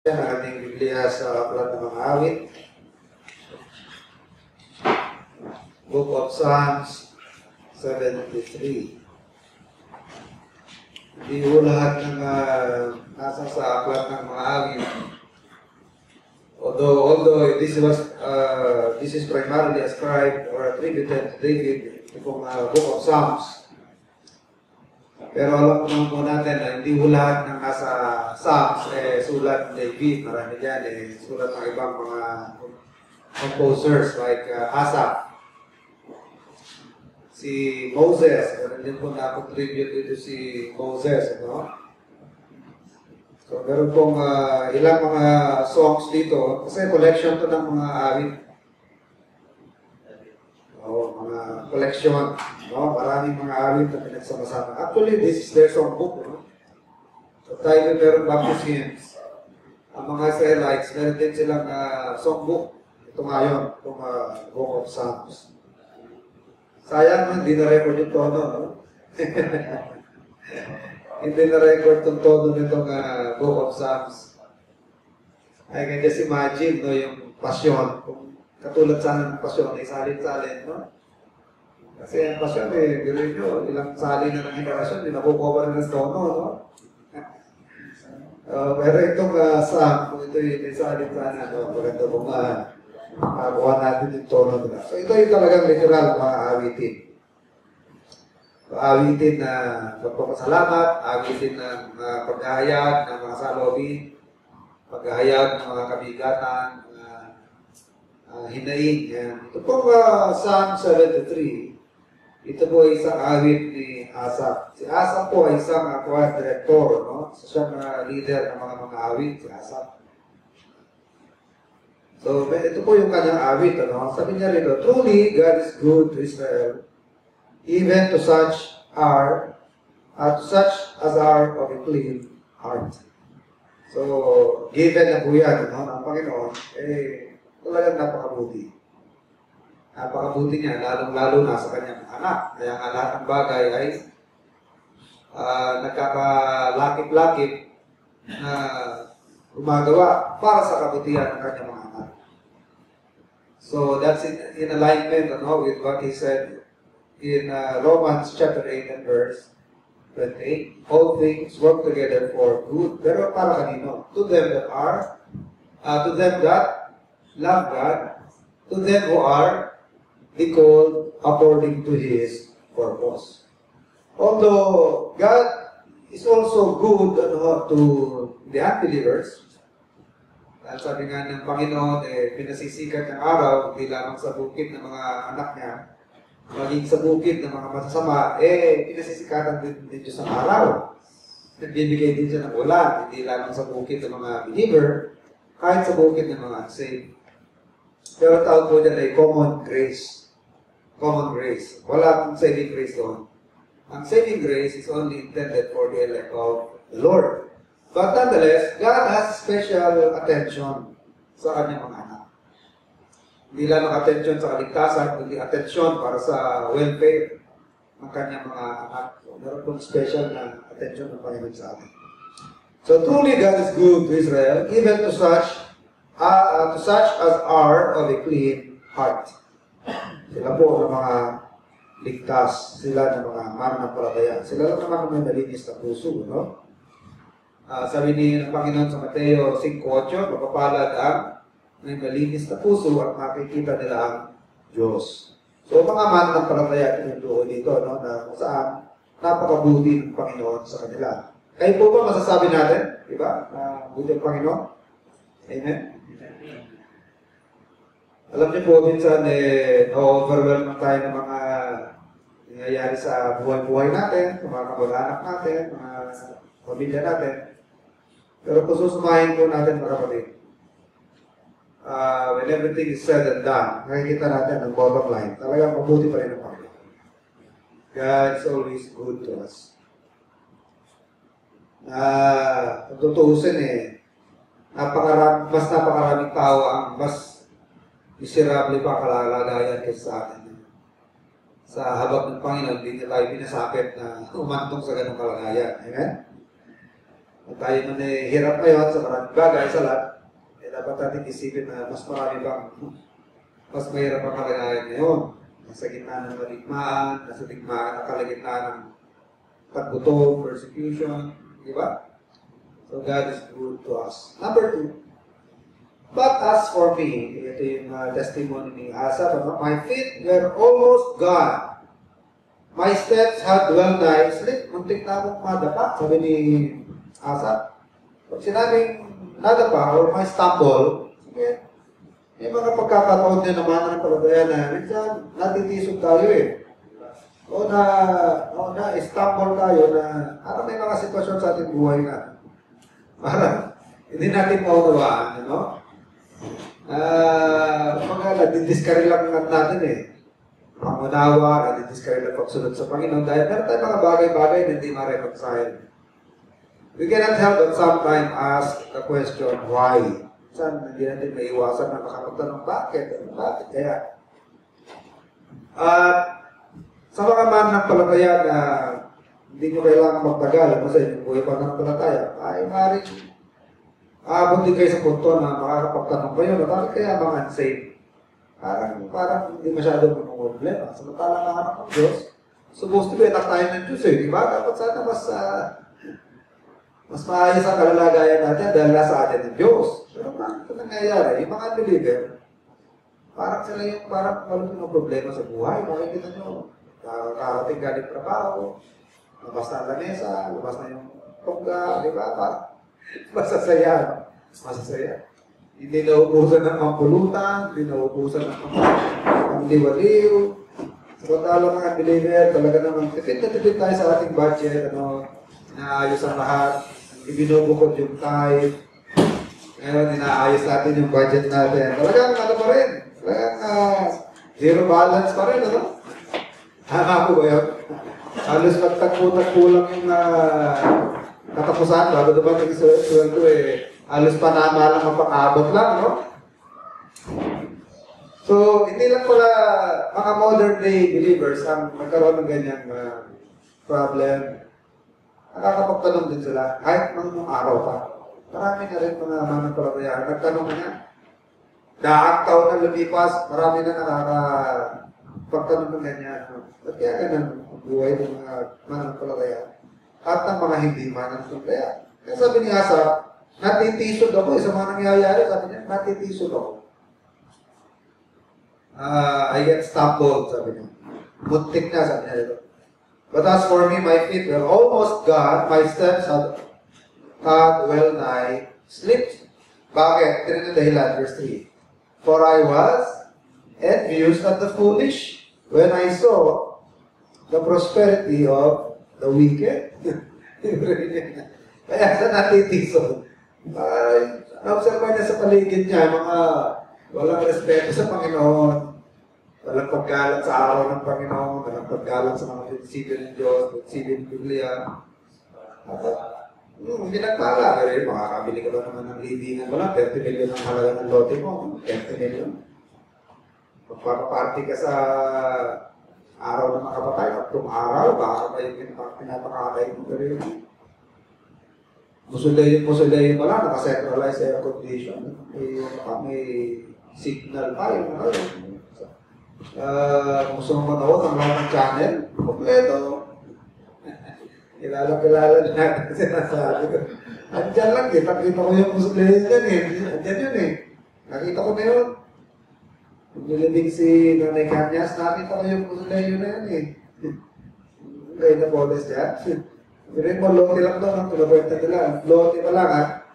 Yan ang ating Biblia sa Aklat ng mga Awit. Book of Psalms 73. Hindi po lahat ng nasa sa Aklat ng mga Awit. Although this is primarily ascribed or attributed to David, itong Book of Psalms. Pero alam ko naman po natin na hindi po lahat ng nasa Psalms sulat ni David. Marami dyan sulat ng ibang mga composers like Asaph. Si Moses, meron din po na-contribute dito si Moses. No? So meron pong ilang mga songs dito. Kasi collection to ng mga awit. Mga collection. No? Maraming mga awit na pinagsama-sama. Actually, this is their songbook. No? So tayo meron Baptist hymns. Ang mga Israelites, meron din silang songbook. Ito ngayon, itong Book of Psalms. Sayang, hindi na-record yung tono. No? Hindi na-record yung tono nitong Book of Psalms. I can just imagine no, yung pasyon. Kung katulad sana ng pasyon, ay salin-salin. No? Kasi ang pasyon, biruin nyo, ilang sali na ng henerasyon, hindi nakukover ng tono, no? Pero itong Psalm, kung ito yung salin sana, no? Maganda pong makakuha natin yung tono nila. So ito yung talagang literal mga awitin. Awitin na pagpapasalamat, awitin ng paghahayag ng mga salobin, paghahayag ng mga kabigatan, hinaing. Yan. Ito pong Psalm 73. Ito po ay isang awit ni Asaph. Si Asaph po ay isang choir director, no? So, siya ang leader ng mga awit, si Asaph. So, ito po yung kanyang awit, ano? Sabi niya rito, truly, God is good to Israel, even to such as are of a clean heart. So, given na po yan, no? Ng Panginoon, talagang napakabuti. Napakabuti niya, lalong-lalo na sa kanyang anak. Kaya nga lahat ng bagay ay nagkakalakip-lakip na gumagawa para sa kabutihan ng kanyang mga anak. So that's in alignment with what he said in Romans chapter 8 and verse 28. All things work together for good. Pero para kanino? To them that love God, to them who are called according to His purpose. Although God is also good to the unbelievers, dahil sabi nga ng Panginoon, pinasisikat ng araw, hindi lamang sa bukid ng mga anak niya, maging sa bukid ng mga masasama, pinasisikatan din Diyos ng araw. Nagbibigay din siya ng ulan, hindi lamang sa bukid ng mga believer, kahit sa bukid ng mga unsaved. Pero tawag po dyan ay common grace. Common grace. Wala akong saving grace doon. Ang saving grace is only intended for the elect of the Lord. But nonetheless, God has special attention sa kanyang mga anak. Hindi lang attention sa kaligtasan, kundi attention para sa welfare ng kanyang mga anak. So, meron pong special na attention ng Panginoon sa atin. So truly God is good to Israel, even to such as are of a clean heart. Sila po ng mga ligtas, sila ng mga mananampalataya. Sila lang naman may malinis na puso, no? Sabi ng Panginoon sa Mateo 5:8, mapapalad ang may malinis na puso at makikita nila ang Diyos. So mga mananampalataya tinutukoy dito, no? Na kung saan napakabuti ng Panginoon sa kanila. Kayo po ba masasabi natin, di ba? Na buti ang Panginoon? Amen? Alam niyo po, minsan, na-overwhelm tayo ng mga nangyayari sa buhay-buhay natin, sa mga kamag-anak natin, mga pamilya natin. Pero kung susumahin po natin, mga kapatid, when everything is said and done, nakikita natin ang bottom line, talagang mabuti pa rin ang Panginoon. God is always good to us. Kung tutuusin, mas napakaraming tao ang mas miserable pa kalalagayan kaysa sa atin. Sa habag ng Panginoon, hindi na tayo pinasakit na umantong sa ganong kalagayan. Amen? At tayo man eh, hirap ngayon sa maraming bagay sa lahat, eh dapat natin isipin na mas marami bang, mas mahirap ang kalagayan ngayon. Nasa gitna ng maligmaan, nasa kalagitnaan ng paggutom, persecution, di ba? So God is good to us. Number 2, but as for me, ito yung testimony ni Asaph, my feet were almost gone. My steps had well nigh slipped. Muntik na akong madapa, sabi ni Asaph. Pag sinabing nadapa or may stumble, sige, may mga pagkakataon din naman ng palagaya na minsan natitisog tayo eh. O na-stumble tayo na parang may mga sitwasyon sa ating buhay na parang hindi natin maunawaan, ano? Mga nagdidiscourage lang natin eh. Pangunawa, nagdidiscourage lang pagsunod sa Panginoon dahil meron tayong mga bagay-bagay na hindi ma-reconcile. We cannot help but sometimes ask the question, why? Saan hindi natin maiwasan na makapagtanong, bakit? Bakit kaya? Sa mga mananampalataya na hindi nyo kailangan magtagal sa inyong buhay pananampalataya, ay maaaring aabot din kayo sa punto na makakapagtanong kayo na bakit kaya mga unsafe? Parang hindi masyado mga problema. Samantala ng anak ng Diyos, supposed to be anak tayo ng Diyos eh, di ba? Dapat sana mas maayos ang kalalagayan natin dahil nasa atin ng Diyos. Pero bakit ito nangyayari? Yung mga unbeliever, parang sila yung walang yung problema sa buhay. Makikita nyo, karating galing trabaho, labas na ang lamesa, labas na yung tungga, di ba? Masasaya. Hindi naubusan ng mapulutan, hindi naubusan ng liwaliw. Samantala mga unbeliever, talaga naman, tipid na tipid tayo sa ating budget, inaayos ang lahat, ibinubukod yung tithe, ngayon inaayos natin yung budget natin. Talagang pa rin, zero balance pa rin, ano? Tama po ba yun? Halos magtagpo-tagpo lang yung katapusan, bago dumating sa sweldo eh, halos panama lang ang pang-abot lang, no? So, hindi lang pala mga modern day believers ang nagkaroon ng ganyang problem. Nakakapagtanong din sila, kahit mga araw pa. Marami na rin mga mananampalataya. Nagtanong na nga, daang taon na lumipas, marami na nakakapagtanong ng ganyan. At kaya ganun ang buhay ng mga mananampalataya at ng mga hindi mananampalataya. Kaya sabi ni Asaph, natitisod ako. Sa mga nangyayari, sabi niya, natitisod ako. I get stumbled, sabi niya. Muntik na, sabi niya ito. But as for me, my feet were almost gone, my steps had well nigh slipped. Bakit? Ito yung dahilan, verse 3. For I was envious at the foolish when I saw the prosperity of the wicked. Kaya sa natitisod. Na-observe niya sa paligid niya, mga walang respeto sa Panginoon. Walang paggalang sa araw ng Panginoon, walang paggalang sa mga prinsipyo ng Diyos, prinsipyo ng Biblia. Hindi nagpala. Pero makakabili ka ba naman ng libingan mo lang, 30 million ang halaga ng lote mo, 30 million. Magpapaparty ka sa araw ng mga kapatay, at araw, baka ba yung pinapakakay mo pero Musudayin pa lang, naka-centralized air condition. May signal pa yung gusto mo manood ang lahat ng channel, kompleto. Kilala na natin sinasabi ko. Andiyan lang, kita ko yung musudayin dyan eh. Andiyan yun eh. Nakita ko na yun. Nilibig si Nanay Kanyas, nakita ko yung musudayin na yun eh. Kayo na boles dyan. Pero mo, lote lang doon, ang pinabuerta nila. Lote pa lang, ha?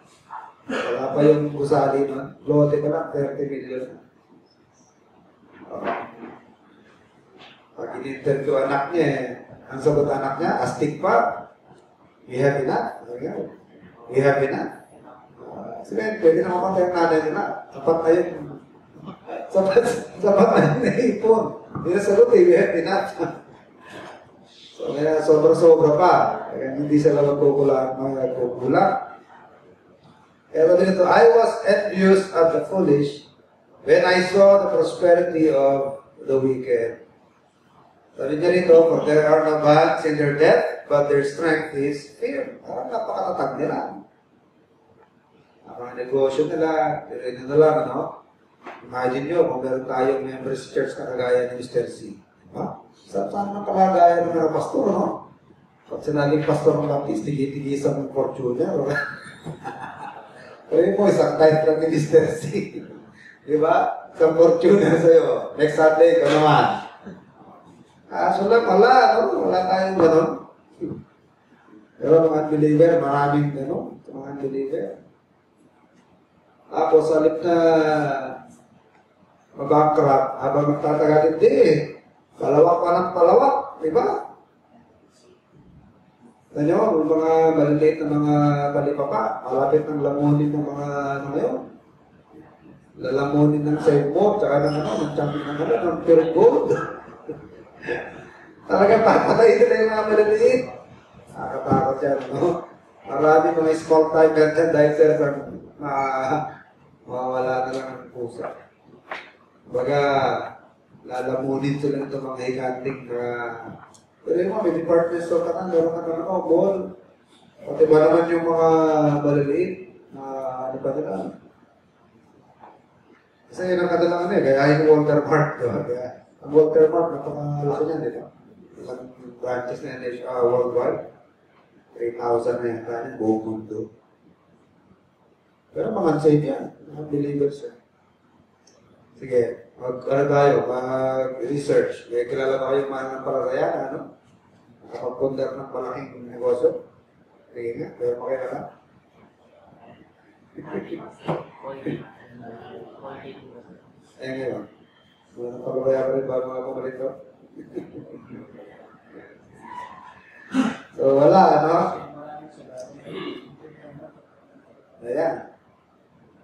Wala pa yung gusali nun. Lote pa lang, 30 million. Pag in-interview anak niya, ang sagot anak niya, astig pa. We have enough. We have enough. Sabihin, pwede na mamatay ang nanay nila. Sapat na yun. Sapat na yun na ipon. Hindi na sagot eh, we have enough. So, kaya sobra-sobra pa. Kaya hindi sila magkukulang. Kaya dito, I was envious at the foolish when I saw the prosperity of the wicked. Sabi niya rito, for there are no gods in their death, but their strength is fear. Parang napakatatag nila. mga negosyo nila, pero ito na lang, ano? Imagine nyo, kung meron tayong members church na kagaya ni Mr. C. Ha? Saan ang kalagayan ng mga pastor, no? Pag sinaging pastor ng Baptist, tigitigisan ng Fortuner. Kaya mo, isang type lang ni Mr. C. Di ba? Isang Fortuner sa'yo. Next Sunday, ikaw naman. So lang, wala, no? Wala tayong gano'n. Pero mga unbeliever, maraming gano'n. Mga unbeliever. Tapos, salip na mabakrap, habang magtatagal, hindi eh. Palawak pa ng palawak, di ba? Tanyo, yung mga maliliit na mga balipapa, malapit ng lamunin ng mga ano ngayon. Lalamunin ng save mo, tsaka ng ano, ng champion ng ano, ng pure gold. Talaga papatay nila yung mga maliliit. Nakatakot yan, no? Marami mga small timer dyan dahil sa mawawala na lang ng pusa. Baga, lalamunin sila nito mga higanting na pero yung mga may department store ka na, meron ka na ball. Pati ba naman yung mga maliliit na ano pa nila. Kasi yun ang kadalangan gaya yung Walter Mart. Kaya, ang Walter Mart, napakalaki niyan, di ba? Ilang branches na yan worldwide. 3,000 na yan kanin, buong mundo. Pero mga unsafe yan, mga believers yan. Sige, ano tayo, mag-research. May kilala ba kayong mananampalataya na ano? Nakapagpundar ng malaking negosyo? Sige nga, pero makilala. Ayan ngayon. Mananampalataya pa rin ba mga pumalit ko? So wala, ano? Ayan.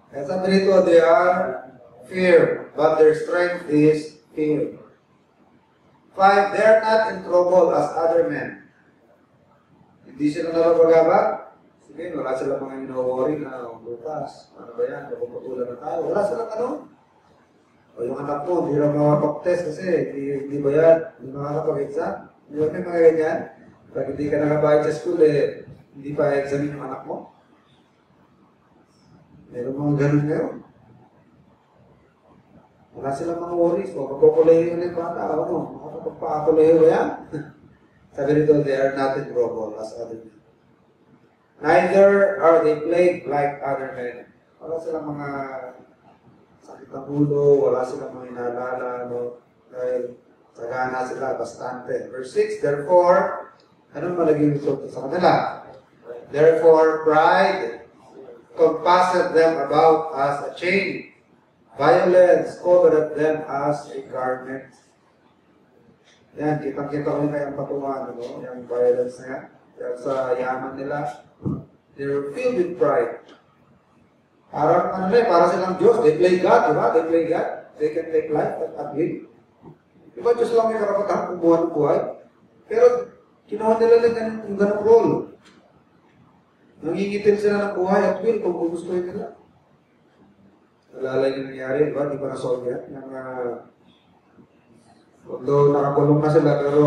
Kaya sabi nito, they are fear, but their strength is fear. 5, they are not in trouble as other men. Hindi sila napapagaba. Sige, wala silang mga ino-worry na bukas. Ano ba yan? Napuputulan na tayo. Wala silang ano? O yung anak mo, hindi na makapag-test kasi hindi ba yan? Hindi makakapag-exam. Hindi ba may mga ganyan? Pag hindi ka nakabayad sa school, hindi pa examine yung anak mo. Meron mga ganun ngayon. Wala silang mga worries. O, magkukulehin ulit bata. Ano? Makakapagpakakulehin ba yan? Sabi nito, they are not in trouble as other men. Neither are they plagued like other men. Wala silang mga sakit ng ulo, wala silang mga inaalala, no? Dahil sagana sila, bastante. Verse 6, therefore, anong malaging result sa kanila? Therefore, pride compasseth them about as a chain. Violence covered them as a garment. Yan, kitang-kita ko yung kayang patungan, no? Yung violence na yan. Yan sa yaman nila. They're filled with pride. Parang ano na para silang Diyos. They play God, di ba? They play God. They can take life at will. Di ba Diyos lang may karapatan kumuha ng buhay? Pero kinuha nila lang yung ganong role. Nangingitin sila ng buhay at will kung gugustuhin nila. Nalalay yung nangyari, di ba? Di ba na-solve yan? Although nakakulong na sila, pero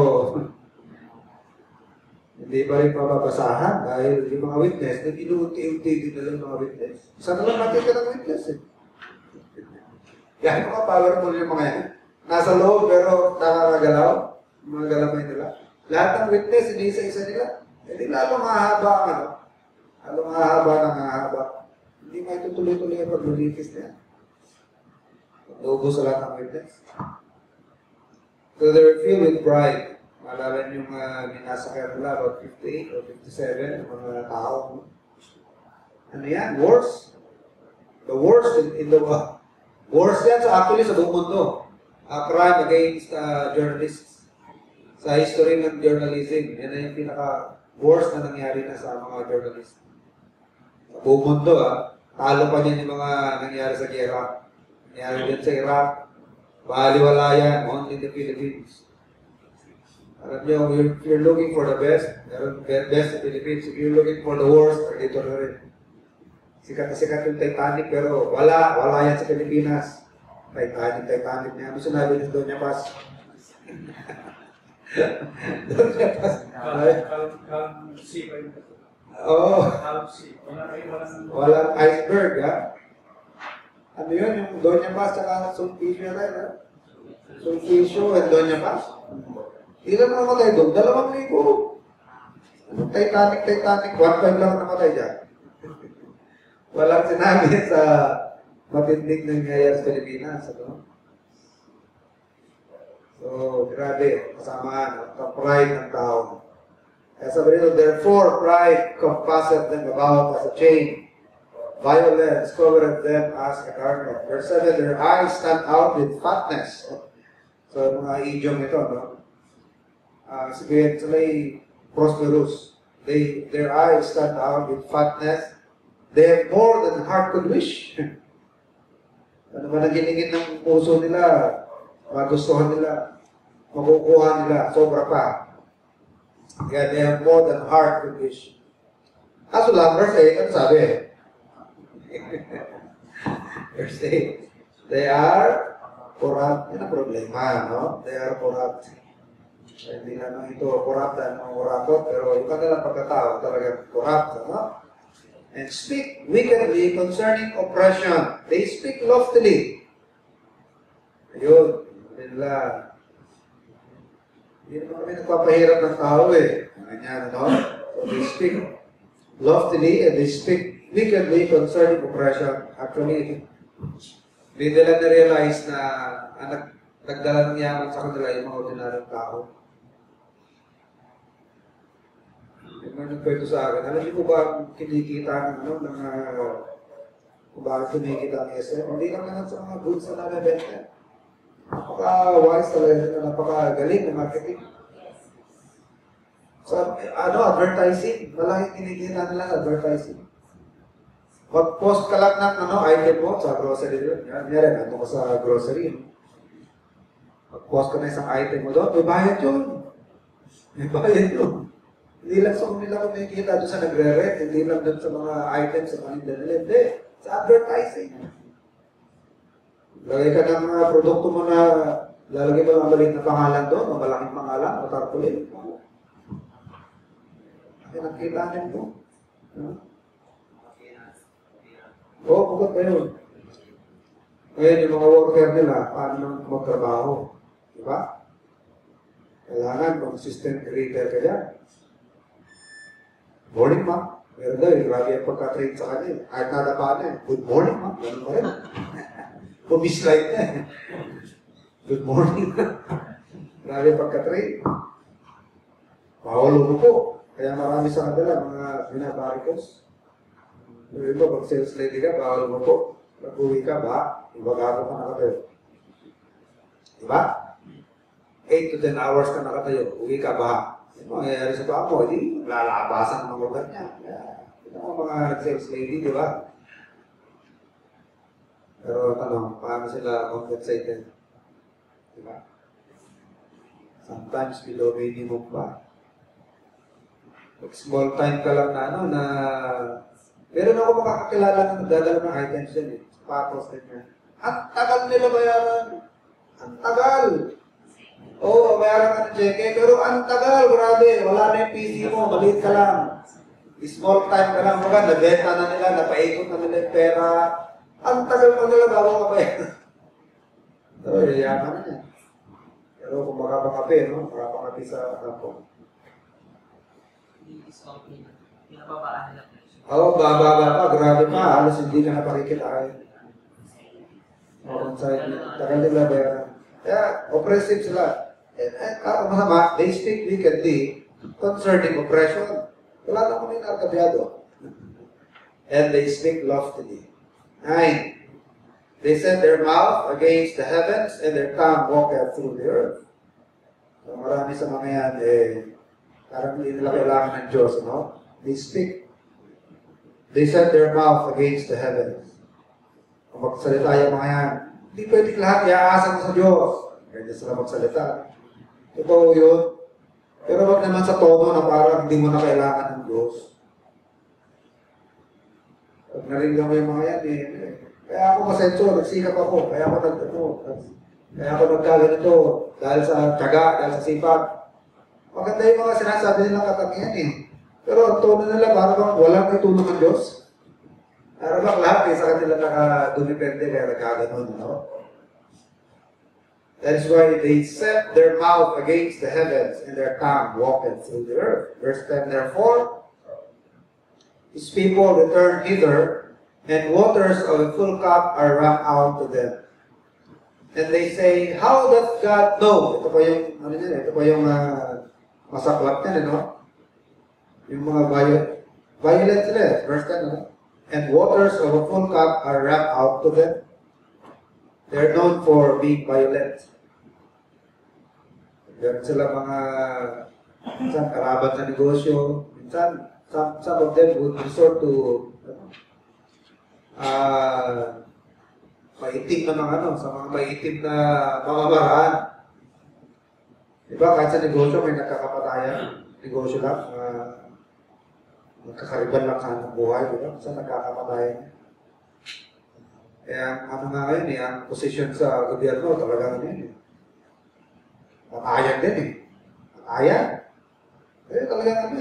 hindi pa rin pababasahan dahil yung mga witness, nag-inuunti-unti din na lang mga witness. Isa na lang natin ka ng witness Yan mga powerful yung mga yan. Nasa loob pero nakakagalaw. Mga galamay nila. Lahat ng witness, hindi isa-isa nila. Hindi lalo mahaba ang ano. Lalo mahaba ng mahaba. Hindi may tutuloy-tuloy ang paglulipis na yan. Naubos sa lahat ng witness. So they're filled with pride. Maalala yung minasakyan nila about 58 or 57 mga tao. Ano yan? Wars? The wars in the world. Wars yan actually sa buong mundo. Crime against journalists. Sa history ng journalism, yan na yung pinaka-wars na nangyari na sa mga journalists. Sa buong mundo, talo pa niyan yung mga nangyari sa gera. Nangyari din sa Iraq. Baliwala yan, only in the Philippines. Alam nyo, if you're looking for the best, best in the Philippines. If you're looking for the worst, dito na rin. Sikat na sikat yung Titanic, pero wala yan sa Pilipinas. Titanic niya. Ano sinabi nito Doña Paz? Doña Paz. Oh, walang iceberg, ha? Ano yun? Yung Doña Paz tsaka Sulpicio rin, ha? Sulpicio and Doña Paz. Ilan na namatay doon? 2,000. Ano, Titanic, 1.5 lang namatay dyan. Walang sinabi sa matinding nangyayari sa Pilipinas. Ano? So, grabe, kasamaan, ang pride ng tao. Kaya sabi nito, therefore, pride compasseth them about as a chain. Violence covereth them as a garment. Verse 7, their eyes stand out with fatness. So, mga idiom ito, no? Sige, sila'y prosperous. Their eyes stand out with fatness. They have more than heart could wish. Ano ba naginigin ng puso nila, magustuhan nila, makukuha nila, sobra pa. Kaya they have more than heart could wish. Kaso lang, verse 8, ano sabi? Verse 8, they are corrupt. Yan ang problema, no? They are corrupt. Hindi naman ito corrupt na kurakot, pero yung kanilang pagkatao talaga corrupt, no? And speak wickedly concerning oppression. They speak loftily. Ayun, nila. Hindi naman kami nagpapahirap ng tao eh. Ganyan, no? So they speak loftily and they speak wickedly concerning oppression. Actually, hindi nila na-realize na nagdala ng yaman sa kanila yung mga ordinaryong tao. Yung mga nagkwento sa akin, alam niyo po ba kinikita ng kung bakit kinikita ng SM? Hindi lang naman sa mga goods na nabibenta. Napaka-wise talaga, napaka-galing na marketing. So, advertising. Malaking kinikita nila sa advertising. Mag-post ka lang ng item mo sa grocery doon. Yan, ka sa grocery. Mag-post ka na isang item mo doon, may bayad yun. May bayad yun. Hindi lang sa kanila kumikita doon sa nagre-rent, hindi lang doon sa mga items sa kanila nila. Hindi, sa advertising. Lagay ka ng mga produkto mo na lalagay mo ng maliit na pangalan doon, o malaking pangalan, o tarpaulin. Kaya nakita niyo mo. Oo, bukod pa yun. Ngayon, yung mga worker nila, paano magtrabaho? Diba? Kailangan consistent creator ka dyan. Morning, ma'am. Meron daw, grabe yung pagka-train sa kanya. Kahit nadapa na eh. Good morning, ma'am. Ganun pa rin. Pumislide na eh. Good morning. Grabe yung pagka-train. Bawal po. Kaya marami sa kanila, mga binabarikos. Yung iba, pag sales lady ka, bawal po. Nag-uwi ka ba? Ibagago ka nakatayo. Diba? 8 to 10 hours ka nakatayo. Uwi ka ba? Yung mangyayari sa baka mo, hindi lalabasan ng mga ugat niya. Ito mga sales lady, di ba? Pero tanong, paano sila compensated? Di ba? Sometimes below minimum pa. Pag small time ka lang na meron ako makakakilala na nagdadala ng items yan eh. Sapatos din yan. Ang tagal nila bayaran. Ang tagal. Oo, bayaran ka ng cheque, pero ang tagal, grabe. Wala na yung PC mo, maliit ka lang. Small time ka lang, mga nabenta na nila, napaikot na nila yung pera. Ang tagal pa nila bago ka bayaran. So, yayaman na yan. Pero kung makapakapi, no? Makapakapi sa kapong. Discount nila. Pinababaan nila. Oo, bababa pa, grabe pa. Halos hindi ka napakikitain. Oo, tagal nila bayaran. Kaya, oppressive sila. Masama, they speak wickedly concerning oppression. Wala na kami nakabyado. And they speak loftily. 9. They set their mouth against the heavens and their tongue walketh through the earth. So marami sa mga yan, parang hindi nila kailangan ng Diyos, no? They speak. They set their mouth against the heavens. Kung magsalita yung mga yan, hindi pwede lahat iaasa mo sa Diyos. Pwede sila magsalita. Totoo yun. Pero wag naman sa tono na parang hindi mo na kailangan ng Diyos. Pag naringgan mo yung mga yan, kaya ako masensyo, nagsikap ako, kaya ako nagkaganito, dahil sa tiyaga, dahil sa sipag. Maganda yung mga sinasabi nilang katangian eh. Pero ang tono nila parang walang itulong ng Diyos. Parang lahat sa kanila nakadumipende kaya nagkaganon, no? That is why they set their mouth against the heavens and their tongue walketh through the earth. Verse 10, therefore, his people return hither, and waters of a full cup are run out to them. And they say, how doth God know? Ito pa yung, ito pa yung masaklap niyan, no? Yung mga violent sila, verse 10, no? And waters of a full cup are run out to them. They're known for being violent. Meron sila mga minsan karabat na negosyo. Minsan, some of them would resort to maitim na mga sa mga maitim na mamamaraan. Diba, kahit sa negosyo may nagkakapatayan. Negosyo lang, magkakariban lang sa hanap buhay. Diba? Minsan nagkakapatayan. Kaya ano nga ngayon ang posisyon sa gobyerno talagang yun. Matayan din Matayan. Talagang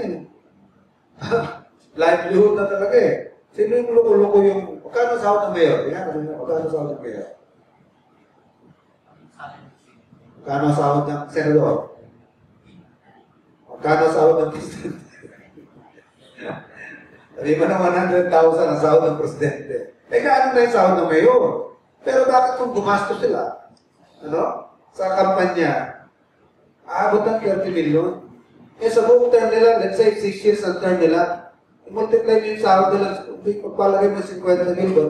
livelihood na talaga Sino yung loko-loko yung, magkano sahod ng mayor? Magkano sahod ng mayor? Magkano sahod ng senador? Magkano sahod ng presidente? Sabi mo na 100,000 ang sahod ng presidente. Gaano na yung sahod ng mayor? Pero bakit kung gumastos sila? Sa kampanya, aabot ng 30 million. Sa buong term nila, let's say 6 years ang term nila, i-multiply nyo yung sahod nila, pagpalagay mo 50 million,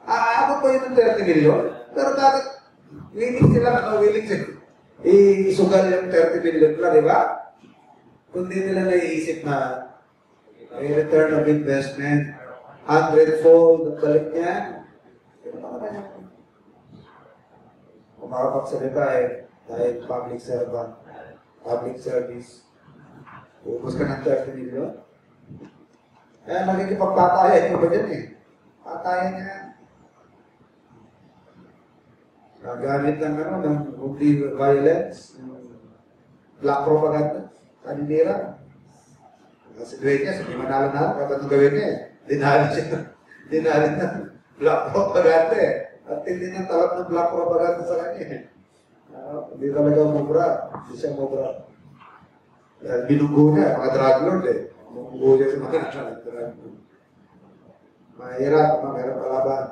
aabot pa yun ng 30 million. Pero bakit willing sila, isugal yung 30 million lang, di ba? Kundi nila naiisip na may return of investment, 100-fold ang balik niya. Kung makapagsalita dahil public servant, public service, ubos ka ng 30 million. Kaya nagkikipagpatayan nyo ba dyan Patayan niya. Nagamit ng ng violence, black propaganda, kaninira. Si Dueñas, hindi manalo na, kapag gawin niya dinali siya. Dinali na black propaganda At hindi ng talap ng black propaganda sa kanya Hindi talaga mubra. Hindi siya mubra. Binunggo niya, mga drug lord Binunggo niya sa mga drug lord. Mahirap palaban.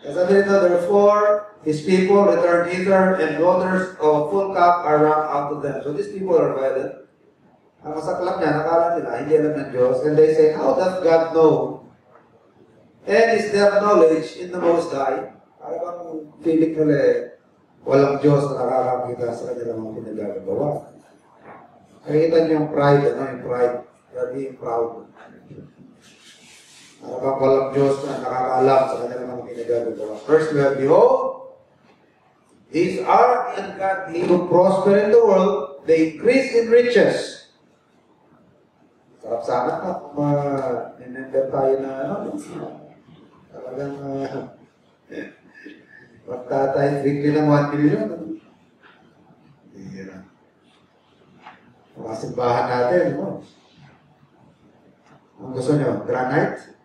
As I said, therefore, his people return hither, and waters of full cup are run out to them. So these people are violent. Ang masaklap niya, nakala nila, hindi alam ng Diyos. And they say, how doth God know? And is there knowledge in the Most High? Parang feeling nila walang Diyos na nakakakita sa kanilang mga pinagagawa. Nakikita niyo yung pride, yung pride. They're being proud. Parang walang Diyos na nakakaalam sa kanilang mga pinagagawa. First, we have, behold, these are ungodly who prosper in the world, they increase in riches. Sarap sana na kung ninender tayo na talagang magtatay weekly ng 1 million. Hindi na. Mga simbahan natin, Ang gusto nyo, granite?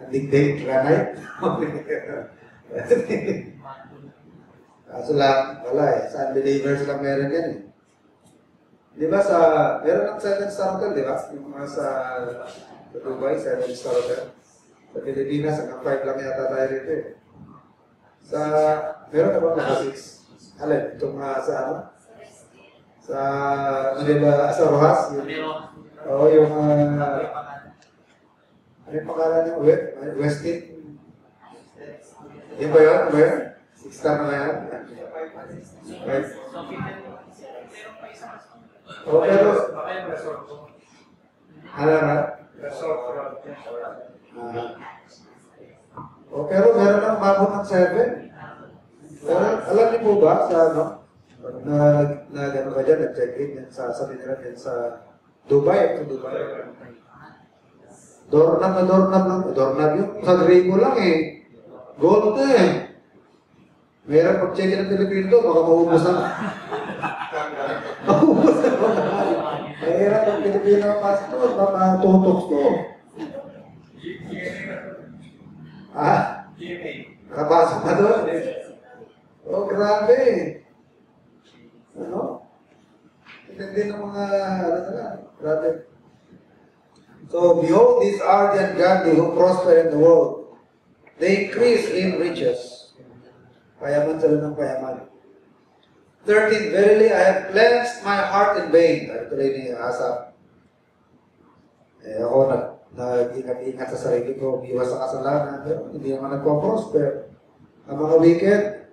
Addicted granite? Kaso lang, wala Sa unbelievers lang meron yan Di ba meron ng 7-star hotel, di ba? Yung mga sa Dubai, 7-star hotel. Sa Pilipinas, hanggang 5 lang yata tayo rito meron na ba mga 6? Alin, itong sa Manila, sa Rojas? Oo, yung ano yung pangalan niyo? Westgate? Yun ba yun? 6-star na yan? Pero pero meron lang umabot ng 7. Pero alam niyo po ba sa gano'n ka dyan, nag-check-in yan sa tinira yan sa Dubai. Doorknob yung sa Griego lang Gold Mayroon pag-check-in ng Pilipino, baka maubos na. Maubos na. Mahirap ang Pilipino pastor, mga tutok to. Ah? Nakapasok na doon. Oh, grabe. Ano? Hindi ng mga, ano na, grabe. So, behold, these are the ungodly who prosper in the world. They increase in riches. Payaman sila ng payaman. 13, verily, I have cleansed my heart in vain. Sabi tuloy ni Asaph. Ako nag-ingat-ingat sa sarili ko, iwas sa kasalanan, pero hindi naman nagpo-prosper. Ang mga wicked,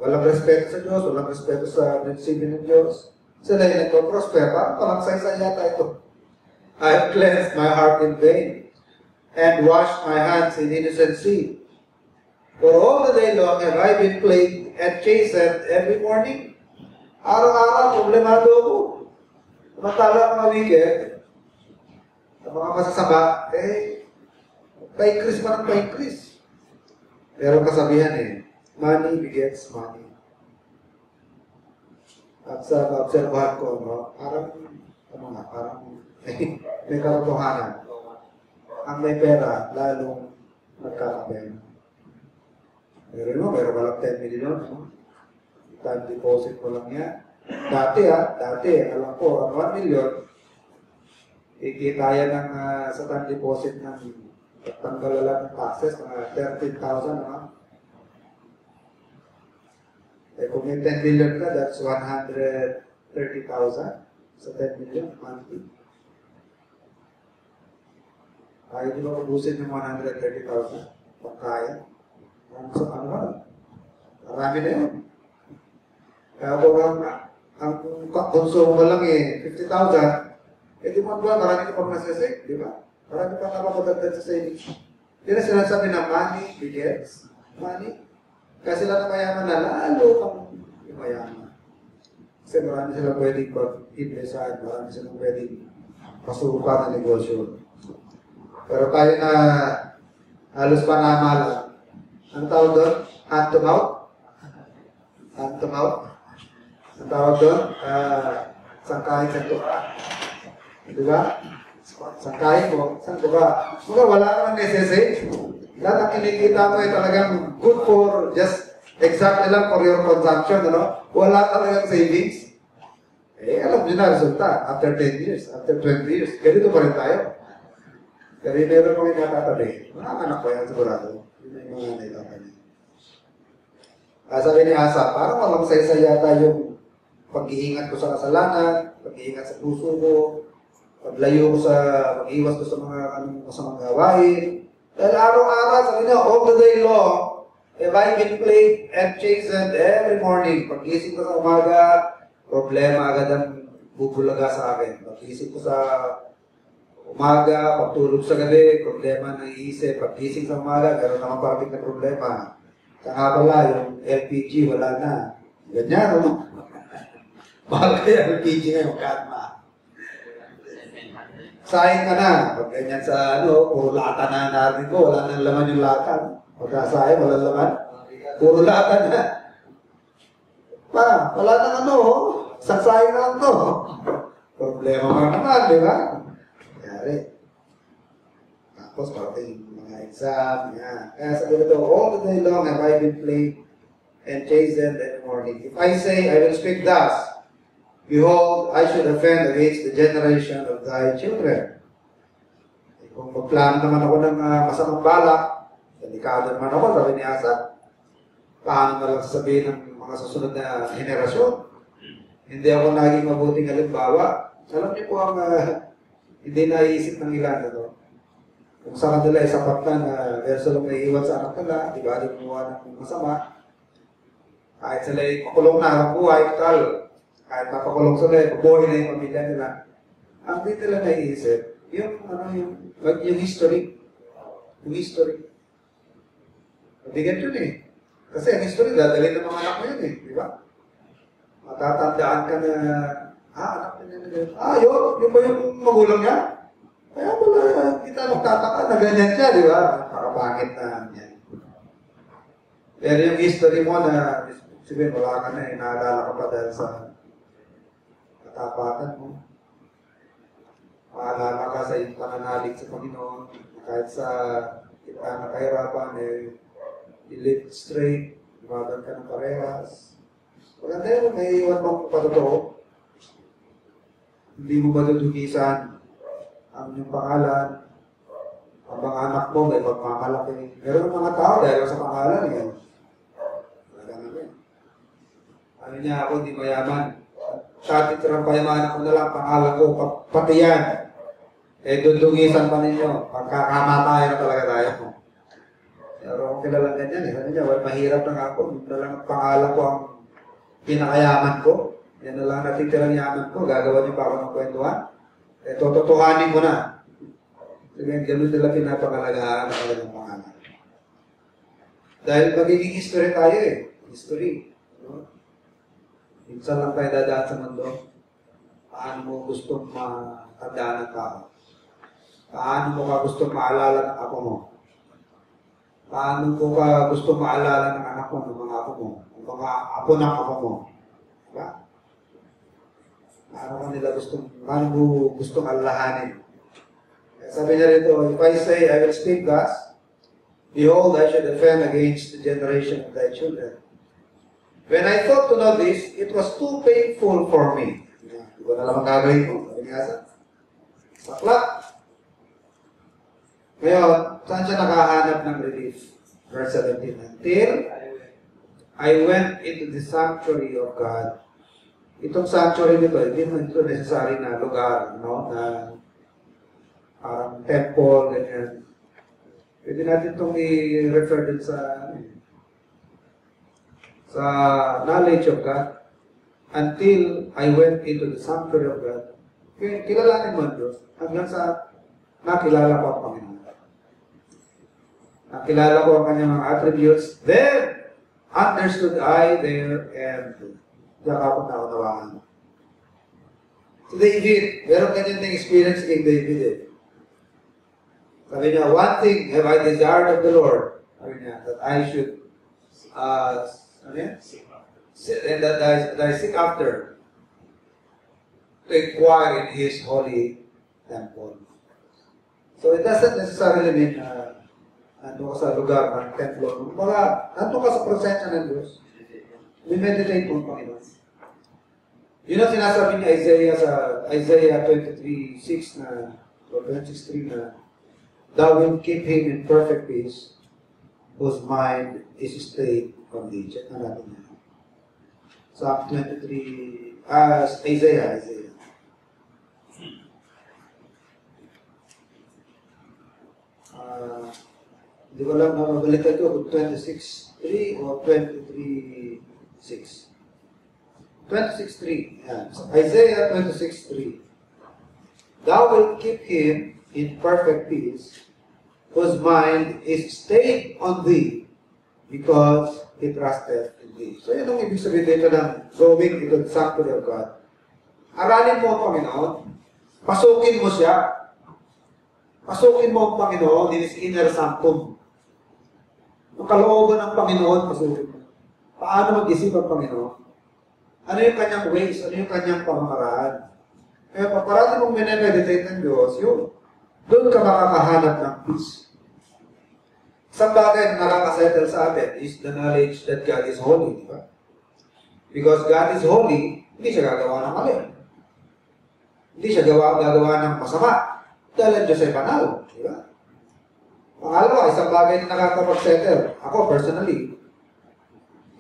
walang respeto sa Diyos, walang respeto sa prinsipyo ng Diyos. Sila yung nagpo-prosper. Parang saysay yata ito. I have cleansed my heart in vain and washed my hands in innocency. For all the day long have I been plagued and chastened every morning. Araw-araw, problemado ako. Samantala ang mga wicked, ang mga masasama, pa-increase pa ng pa-increase. Pero kasabihan money begets money. At sa observahan ko, parang may katotohanan. Ang may pera, lalong nagkakapera. Meron ka lang 10 million, time deposit mo lang yan. Dati, alam ko, ang 1 million, ikita yan ng, sa time deposit ng tanggalan ng taxes, mga 13,000, kung may 10 million ka, that's 130,000 sa 10 million monthly. Kaya di ba ubusin ng 130,000? Pagkaya. So, marami na yun. Kaya kung ang konsumo mo lang 50,000, di mo ba, marami ka pang nasasig, di ba? Marami ka napapadagdag sa savings. Hindi na sinasabi na money begets money. Kasi sila na mayaman na lalo kang mayaman. Kasi marami silang pwedeng pag-investan, marami silang pwedeng pasurukan na negosyo. Pero tayo na halos panamalan. Ang tawag doon? Hand to mouth? Hand to mouth? Ang tawag doon? Sangkahin sa tuka. Di ba? Sangkahin mo, saan tuka? Mga wala naman necessary. Lahat ang kinikita mo ay talagang good for just exactly lang for your consumption, ano? Wala talagang savings. Alam nyo na resulta. After 10 years, after 20 years, ganito pa rin tayo. Pero meron kami natatabi. Mga anak ko yan sigurado. Yun yung mga naitatabi. Sabi ni Asa, parang walang saysay yata yung pag-iingat ko sa kasalanan, pag-iingat sa puso ko, paglayo ko sa, pag-iwas ko sa mga masamang gawain. Dahil araw-araw, sabi niya, all the day long, have I been plagued and chastened every morning. Pag-isip ko sa umaga, problema agad ang bubulaga sa akin. Pag-isip ko sa umaga, pagtulog sa gabi, problema na iisip. Pag-isip sa umaga, gano'n naman parating na problema. Saka pala, yung LPG, wala na. Ganyan, no? Mahal kaya LPG ngayon, kalma. Sayang ka na. Pag ganyan sa, puro lata na natin ko, wala nang laman yung lata. Pagkasayang, wala laman. Puro lata na. Wala nang saksayang na lang to. Problema ka naman, di ba? Kaya tapos, parating mga exam, yan. Kaya sabi ko ito, all the day long have I been plagued and chastened every morning. If I say, I will speak thus, behold, I should offend against the generation of thy children. Kung magplano naman ako ng masamang balak, delikado naman ako, sabi ni Asa, paano na lang sasabihin ng mga susunod na henerasyon? Hindi ako naging mabuting halimbawa. Alam niyo po ang hindi naiisip ng ilan, kung sa kanila ay sapat na verso lang naiiwan sa anak nila, di ba, di gumawa ng masama, kahit sila ay pakulong na ang buhay, kahit mapakulong sila, buhay na yung pamilya nila, ang di nila naiisip, yung history. Yung history. Mabigat yun Kasi ang history, dadalhin ng mga anak mo yun di ba? Matatandaan ka na, anak mo yun. Yun ba yung magulang niya? Kaya pala, kita magtataka na ganyan siya, di ba? Pakapangit na yan. Pero yung history mo na, sabihin, wala ka na naalala ka pa dahil sa katapatan mo. Maalala ka sa iyong pananalig sa Panginoon, kahit sa kita na kahirapan, i-live straight, lumaban ka ng parehas. Maganda yun, may iwan mong patotoo. Hindi mo madudugisan ang iyong pangalan. Ang mga anak mo may pagmamalaki. Meron ng mga tao dahil sa pangalan yan. Ano niya ako, di mayaman. Tatitirang payamanan ko na lang, pangalan ko, pati yan. Dudungisan pa ninyo. Pagkakamatayan na talaga tayo. Pero kung kilalang ganyan, sabi niya, well, mahirap na ako. Yun na lang ang pangalan ko ang pinakayaman ko. Yan na lang natitirang yaman ko. Gagawa niyo pa ako ng kwentuhan. Tototohanin mo na. Sabihin, ganun nila pinapangalagaan ang kanilang pangalan. Dahil magiging history tayo History. No? Minsan lang tayo dadaan sa mundo. Paano mo gustong matandaan ng tao? Paano mo ka gustong maalala ng apo mo? Paano mo ka gustong maalala ng anak mo, ng mga apo mo? Ng mga apo ng apo mo? Diba? Paano mo gustong alalahanin? Sabi niya rito, if I say, I will speak thus, behold, I shall defend against the generation of thy children. When I thought to know this, it was too painful for me. Di ba na lang gagawin ko? Sabi niya sa saklat. Ngayon, saan siya nakahanap ng relief? Verse 17, until I went into the sanctuary of God. Itong sanctuary nito, hindi mo ito necessary na lugar, no? Na parang temple, ganyan. Pwede natin itong i-refer din sa knowledge of God. Until I went into the sanctuary of God. Kilalanin mo ang Diyos hanggang sa nakilala ko ang Panginoon. Nakilala ko ang kanyang mga attributes. Then, understood I there and diyan ako naunawaan. Si David, meron ganyan ng experience kay David Sabi niya, one thing have I desired of the Lord. Sabi niya, that I should and that I seek after to inquire in His holy temple. So it doesn't necessarily mean nandun ka sa lugar ng templo. Mga, nandun ka sa presensya ng Diyos. We-meditate mo ang Panginoon. Yun ang sinasabi ni Isaiah sa Isaiah 23:6 na, or 26:3 na, thou wilt keep him in perfect peace, whose mind is stayed on thee. Check na natin yan. Psalm 23, Isaiah. Hindi ko lang mabalitan ko kung 26:3 o 23:6. 26:3. Yan. So, Isaiah 26:3. Thou wilt keep him in perfect peace, whose mind is stayed on thee, because he trusted in thee. So, yun ang ibig sabihin dito ng going into the sanctuary of God. Aralin mo ang Panginoon, pasukin mo siya. Pasukin mo ang Panginoon in His inner sanctum. Ang kalooban ng Panginoon, pasukin mo. Paano mag-isip ang Panginoon? Ano yung kanyang ways? Ano yung kanyang pamamaraan? Kaya parati mong minimeditate ng Diyos, yun. Doon ka makakahanap ng peace. Isang bagay na nakakasettle sa atin is the knowledge that God is holy, di ba? Because God is holy, hindi siya gagawa ng mali. Hindi siya gagawa ng masama. Dahil ang Diyos ay banal, di ba? Pangalawa, isang bagay na nakakapag-settle. Ako, personally,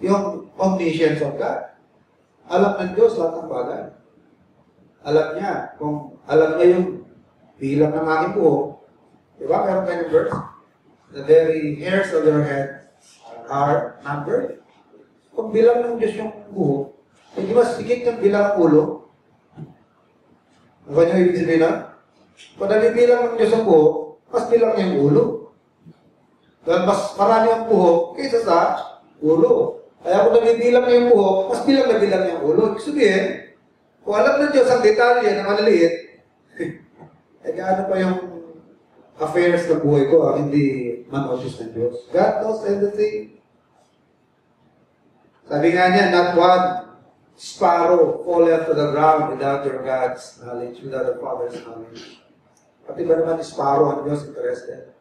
yung omniscience of God. Alam ng Diyos lahat ng bagay. Alam niya yung bilang ng aking buhok. Di ba? Meron tayong verse. The very hairs of your head are numbered. Kung bilang ng Diyos yung buhok, hindi mas higit yung bilang ng ulo. Ano ba yung ibig sabihin na? Kung nabibilang ng Diyos ang buhok, mas bilang niya yung ulo. Dahil mas marami ang buhok kaysa sa ulo. Kaya kung nabibilang niya yung buhok, mas bilang na bilang niya yung ulo. Ibig sabihin, kung alam ng Diyos ang detalye na maliliit, gaano pa yung affairs ng buhay ko hindi man-notice ng Diyos. God knows everything. Sabi nga niya, not one sparrow falleth to the ground without your God's knowledge, without the Father's knowledge. Pati ba naman sparrow ang Diyos interested?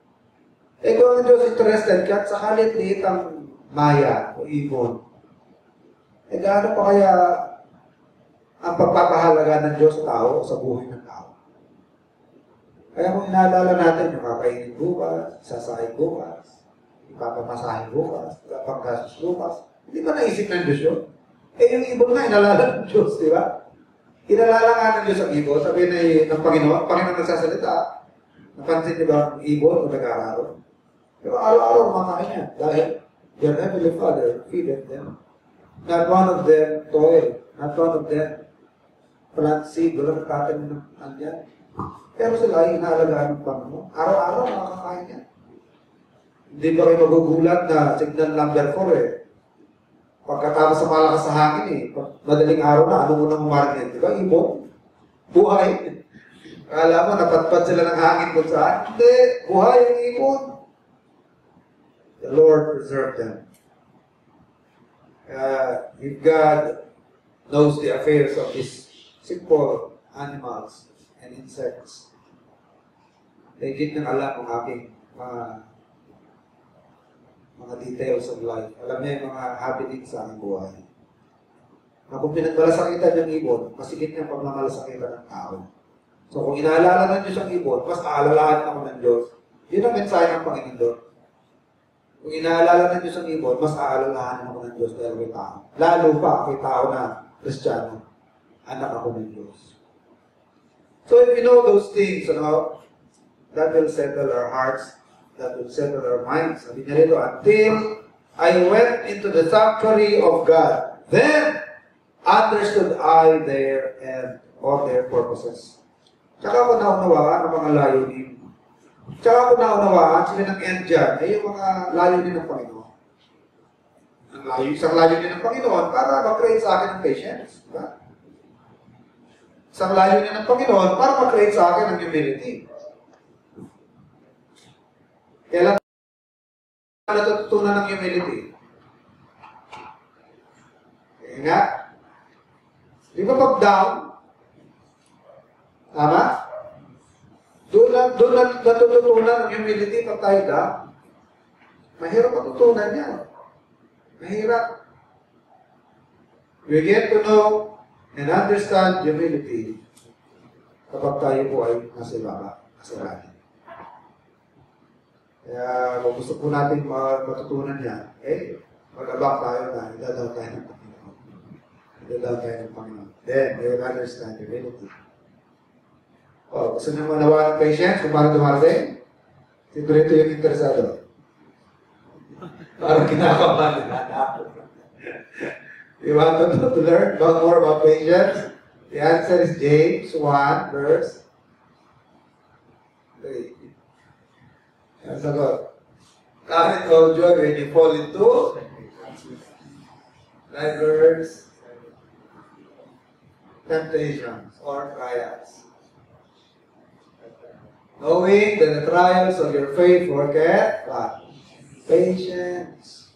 Eh kung ang Diyos interested, kahit sa kalit-liit ang maya o ibon, eh gaano pa kaya ang pagpapahalaga ng Diyos sa tao o sa buhay ng tao? Kaya kung inaalala natin yung kakainin bukas, sasahin bukas, ipapamasahin bukas, ipapanggastos bukas, hindi ba naisip ng Diyos yun? Eh yung ibon nga, inalala ng Diyos, di ba? Inalala nga ng Diyos ang ibon, sabi ng Panginoon, Panginoon nagsasalita, napansin niyo ba ang ibon o nag-aaraw? Pero araw-araw kumakain niya dahil your Heavenly Father feedeth them. Not one of them toil, not one of them plant seed, wala nagtatanim ng andyan. Pero sila ay inaalagaan ng Panginoon. Araw-araw makakain niya. Hindi ba kayo magugulat na signal number 4 pagkatapos sa malakas sa hangin madaling araw na, ano unang umarinig? Di ba? Ibon? Buhay. Akala mo, napatpat sila ng hangin kung saan? Hindi. Buhay ang ibon. The Lord preserved them. If God knows the affairs of these simple animals and insects, higit nang alam ang aking mga details of life. Alam niya yung mga happenings sa aking buhay. Na kung pinagmalasakitan ng ibon, masigit niya pagmamalasakitan ng tao. So kung inaalala ng Diyos ang ibon, mas aalalahan ako ng Diyos. Yun ang mensahe ng Panginoon. Kung inaalala ng Diyos ang ibon, mas aalalahan ako ng Diyos dahil may tao. Lalo pa kay tao na Kristiyano, anak ako ng Diyos. So if you know those things, that will settle our hearts, that will settle our minds. Sabi niya rito, until I went into the sanctuary of God, then understood I their end or their purposes. Tsaka ako naunawaan ang mga layunin. Tsaka ako naunawaan sila ng end dyan, ay yung mga layunin ng Panginoon. Isang layunin ng Panginoon para mag-create sa akin ng patience. Diba? Isang layunin ng Panginoon para mag-create sa akin ng humility. Kailan natututunan ng humility? Kaya nga, di ba pag down? Tama? Doon natututunan ng humility pag tayo down. Mahirap matutunan yan. Mahirap. We get to know and understand humility kapag tayo po ay nasa ibaba, nasa langit. Kaya kung gusto po natin matutunan yan, mag-abang tayo na idadaw tayo ng Panginoon. Idadaw tayo ng Panginoon. Then, we will understand humility. Gusto nyo manawa ng patience kung paano dumarating? Sigurito yung interesado. Parang kinakabahan nila. You want to learn more about patience? The answer is James 1, verse 3. Ang sagot. Count it all joy when you fall into diverse temptations or trials. Knowing that the trials of your faith worketh what? Patience.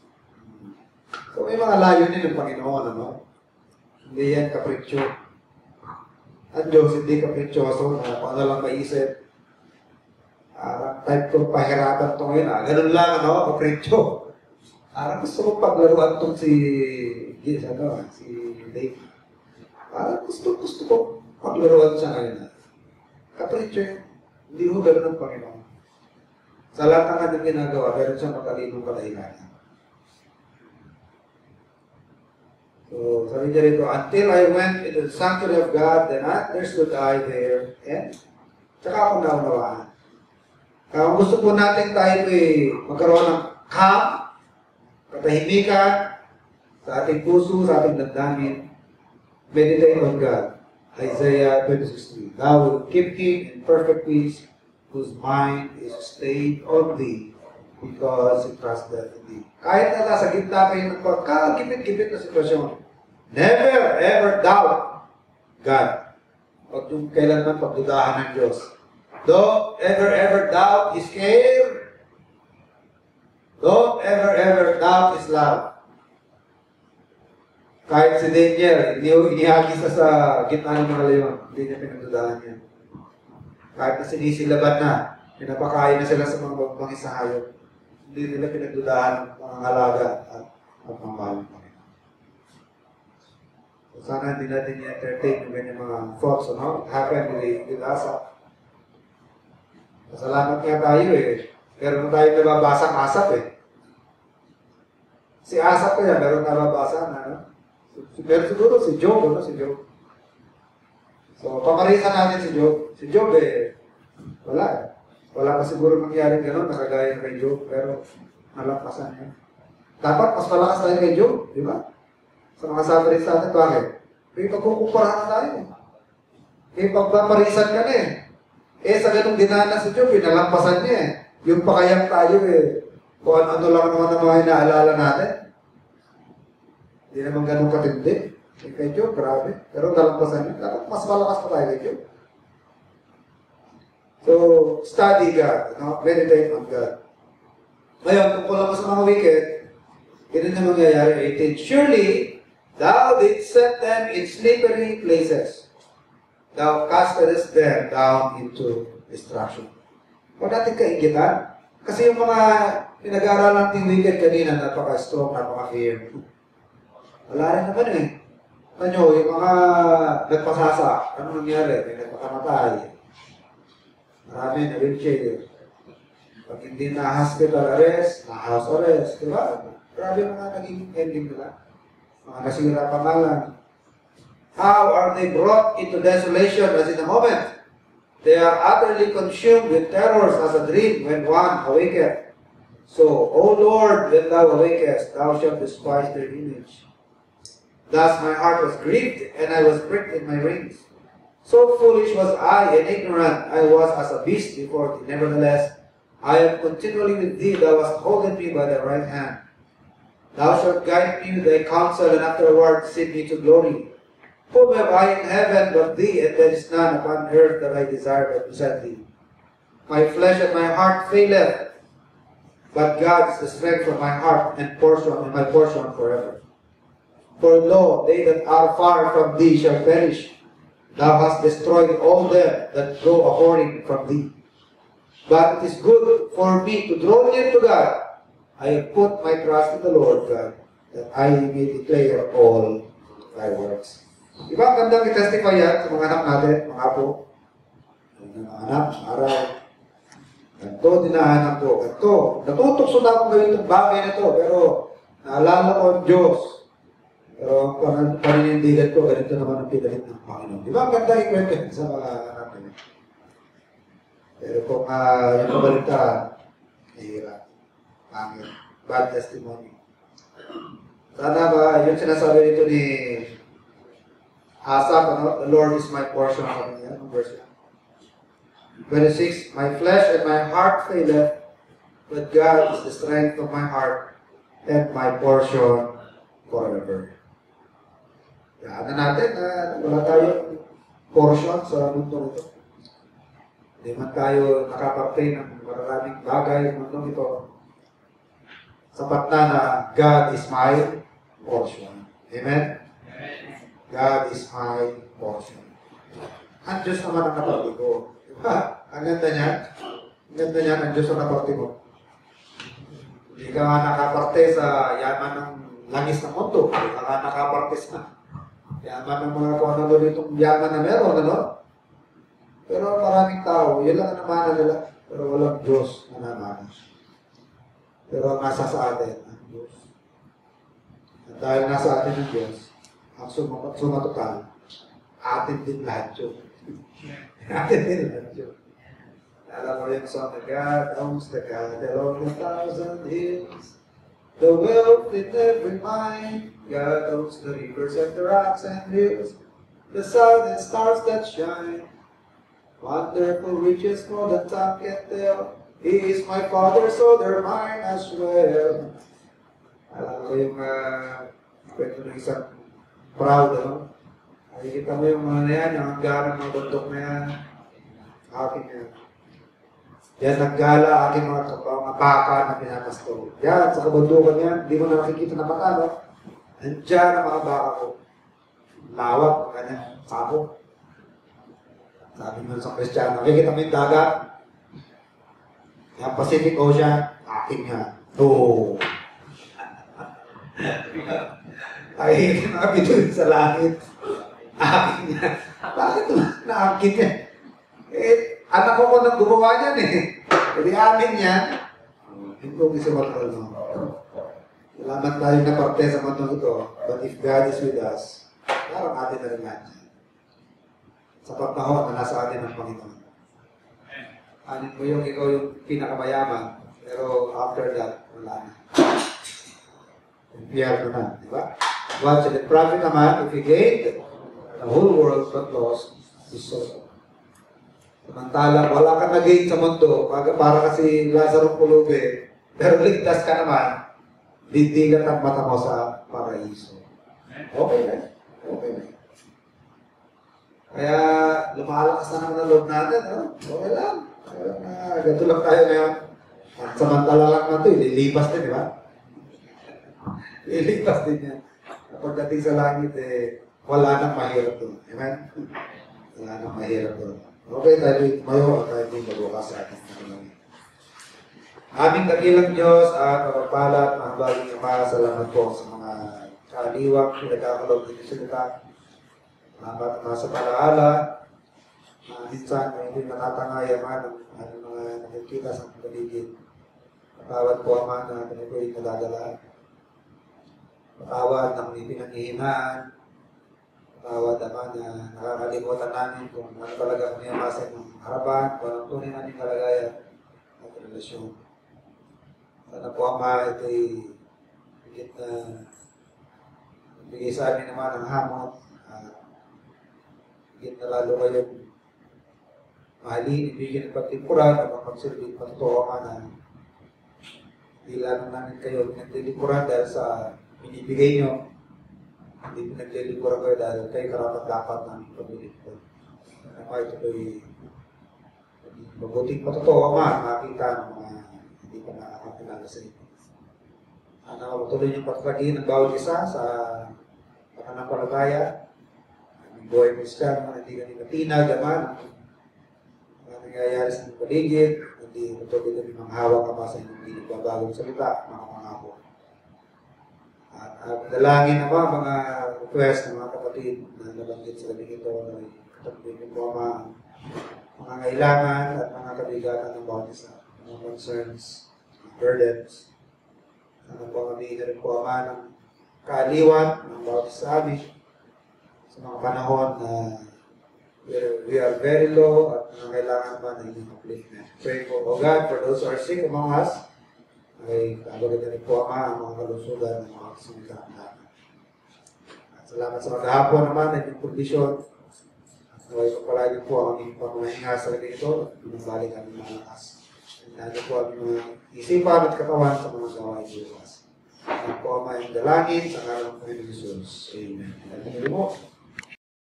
So may mga layunin ng Panginoon, Hindi yan kapritsyo. Ang Diyos hindi kaprityoso na kung ano lang maisip. Type ko, pahirapan ito ngayon. Ganun lang, kapritsyo. Gusto ko paglaruan itong si Dave. Gusto ko paglaruan siya ngayon. Kapritsyo yun. Hindi ho ganun ng Panginoon. Sa lahat ng kanyang ginagawa, meron siyang matalinong kadahilanan. So, sabi niya rito, until I went into the sanctuary of God, then understood I there, and tsaka ako naunawaan. Kung gusto po natin tayo magkaroon ng calm, katahimikan, sa ating puso, sa ating damdamin, meditate on God. Isaiah 26:3. Thou will keep him in perfect peace, whose mind is stayed on thee, because he trusted in thee. Kahit na nasa gitna kayo ng pagkagipit-gipit na sitwasyon, never ever doubt God. Huwag yung kailanman pagdudahan ng Diyos. Don't ever doubt His care. Don't ever doubt His love. Kahit si Daniel, inihagis na sa gitna ng mga leon. Hindi niya pinagdudahan yan. Kahit na sinisilaban na, pinapakain na sila sa mga bangis na hayop. Hindi nila pinagdudahan ng mga alaga at pagmamahal ng Panginoon. So sana hindi natin i-entertain yung ganyan mga thoughts, ano? It happened with Asa. Masalamat nga tayo eh. Meron tayo nababasang Asap eh. Si Asap kaya meron nababasa na, ano? Pero siguro si Job, ano? Si Job. So, pamarisan natin si Job. Si Job eh, wala eh. Wala pa siguro mangyaring gano'n, nakagaya kay Job, pero nalampasan niya. Dapat mas malakas tayo kay Job, di ba? Sa mga sabi rin sa atin, bakit? May pagkukumparahan na tayo. May pagpaparisan ka na eh. Eh, sa ganung dinana si Job, nalampasan niya eh. Yung pakayang tayo eh, kung ano lang naman ang mga inaalala natin. Hindi naman ganun katindi. Eh, kay Job, grabe. Pero nalampasan niya. Dapat mas malakas pa tayo kay Job. So, study God. No? Meditate on God. Ngayon, kung kulang mo sa mga wicked, ganun na mangyayari. 18. Surely, thou didst set them in slippery places. Thou castest them down into destruction. Huwag natin kaingitan. Kasi yung mga pinag-aaralan nating wicked kanina, napaka-strong, napaka-firm. Wala rin naman eh. Ano, yung mga nagpasasa, ano nangyari? May nagpakamatay. Marami na wheelchair. Pag hindi na hospital arrest, na house arrest, di ba? Grabe mga naging ending nila. Mga nasira pangalan. How are they brought into desolation as in a moment? They are utterly consumed with terrors as a dream when one awaketh. So, O Lord, when thou awakest, thou shalt despise their image. Thus my heart was grieved, and I was pricked in my reins. So foolish was I and ignorant I was as a beast before thee. Nevertheless, I am continually with thee. Thou hast holden me by the right hand. Thou shalt guide me with thy counsel, and afterward send me to glory. Whom have I in heaven but thee, and there is none upon earth that I desire but beside thee. My flesh and my heart faileth, but God is the strength of my heart and my portion forever. For lo, they that are far from thee shall perish. Thou hast destroyed all them that go a-whoring from thee. But it is good for me to draw near to God. I have put my trust in the Lord God, that I may declare all thy works. Diba ang gandang i-testify yan sa mga anak natin, mga apo? Mga anak, araw. Ganto, dinahanap ko. Ganto, natutokso na akong gawin itong bagay na ito, pero naalala ko ang Diyos. Pero ang paninindigan ko, ganito naman ang pinalit ng Panginoon. Diba ang ganda i-kwento sa mga anak natin? Pero kung yung kabaligtaan, nahihirap. Pangit. Bad testimony. Sana ba, yung sinasabi dito ni Asaph, ano? The Lord is my portion. Anong verse 26, my flesh and my heart faileth, but God is the strength of my heart and my portion forever. Yan na natin na wala tayong portion sa mundo ito. Hindi man tayo nakapagpay ng maraming bagay sa mundo ito. Sapat na God is my portion. Amen? God is my portion. Ang Diyos naman ang napagtigo. Diba? Ang ganda niya. Ang ganda niya ang Diyos ang napagtigo. Hindi ka nga nakaparte sa yaman ng langis ng mundo. Hindi ka nga nakaparte sa yaman ng mga kung ano itong yaman na meron. Ano? Pero maraming tao, yun lang ang namana nila. Pero walang Diyos na namana. Pero ang nasa sa atin, ang Diyos. At dahil nasa atin ang Diyos, ang sumatotal, atin din lahat yun. Atin din lahat yun. Alam mo yung song na God owns the cattle on 1,000 hills, the wealth in every mine. God owns the rivers and the rocks and hills, the sun and stars that shine. Wonderful riches more than tongue can tell. He is my Father, so they're mine as well. Alam ko yung kwento ng isang proud, ano? Nakikita mo yung mga na yan, yung hanggang mga bundok na yan. Akin yan. Yan, naggala, aking mga baka na pinapasto. Yan, sa kabundukan yan, hindi mo na nakikita na baka, no? Nandiyan ang mga baka ko. Lawak, ang kanyang sako. Sabi mo sa Kristiyano, nakikita mo yung dagat? Yung Pacific Ocean, akin nga. Oo. Ay, mga bituin sa langit. Akin nga. Bakit na-akin niya? Eh, anak ko nang gumawa niyan eh. Hindi amin yan. Hindi ko gusto matulong. Salamat tayo na parte sa matulong ito. But if God is with us, parang atin na rin yan. Sa pagkahon na nasa atin ng Panginoon. Anin mo yung ikaw yung pinakamayaman, pero after that, wala na. Impiyerno na, di ba? What should the prophet naman, if he gained the whole world but lost his soul? Samantala, wala kang nag-gain sa mundo, para kasi Lazaro pulubi, pero ligtas ka naman, didigat ang mata mo sa paraiso. Okay na. Okay na. Kaya lumalakas na naman ang loob natin, no? Okay lang. Ganito lang tayo ngayon. At samantala lang na ito, lilipas din, di ba? Lilipas din yan. Pagdating sa langit, wala nang mahirap doon. Amen? Wala nang mahirap doon. Okay, tayo tumayo at tayo magbukas sa ating panalangin. Aming dakilang Diyos at mapagpala at mahabaging Ama, salamat po sa mga kaliwang pinagkakalog dito sa lupa. Salamat na sa palaala na minsan may hindi nakatangaya ng mga nakikita sa paligid. Patawad po Ama na kami po yung nadadalaan. Patawad ng may pinanghihinaan. Patawad Ama na nakakalimutan namin kung ano talaga may amasan ng harapan, kung anong tunay namin kalagayan at relasyon. Sana po Ama ito'y higit na bigay sa amin naman ang hamon. Higit na lalo kayong mahalin, ibigin ng pagtikuran at magsilbing patotoo Ama na hindi lang namin kayo pinaglilikuran dahil sa binibigay nyo. Hindi pinaglilikuran kayo dahil kayo karapat-dapat namin paglilikuran. Ama, ito ko'y mabuting patotoo Ama, makita ng mga hindi pa nakakakilala sa inyo. Sana matuloy niyong patlagin ng bawat isa sa pananampalataya. Ang buhay Kristiyano na hindi kami matinag, Ama, ang nangyayari sa mga paligid, hindi matuloy kami manghawak Ama sa inyong hindi nagbabagong salita, mga pangako. At dalangin Ama, mga request ng mga kapatid na nabanggit sa labing ito, na katapin po Ama, mga kailangan at mga kabigatan ng bawat isa, mga concerns, mga burdens. Sana po kami na rin po Ama ng kaaliwan ng bawat isa amin sa mga panahon na we are very low at mga kailangan pa na inyong upliftment. Pray po, O God, for those who are sick among us, ay kabagat na rin po Ama ang mga kalusugan ng mga kasunod namin. At salamat sa maghapon naman na inyong kondisyon. At naway ko palagi po ang aming pamahinga sa labing ito at binabalik aming malakas. Nandito po ang mga isipan at katawan sa mga gawain bukas. At po Ama yung dalangin sa ngalan ng Panginoon Jesus. Amen.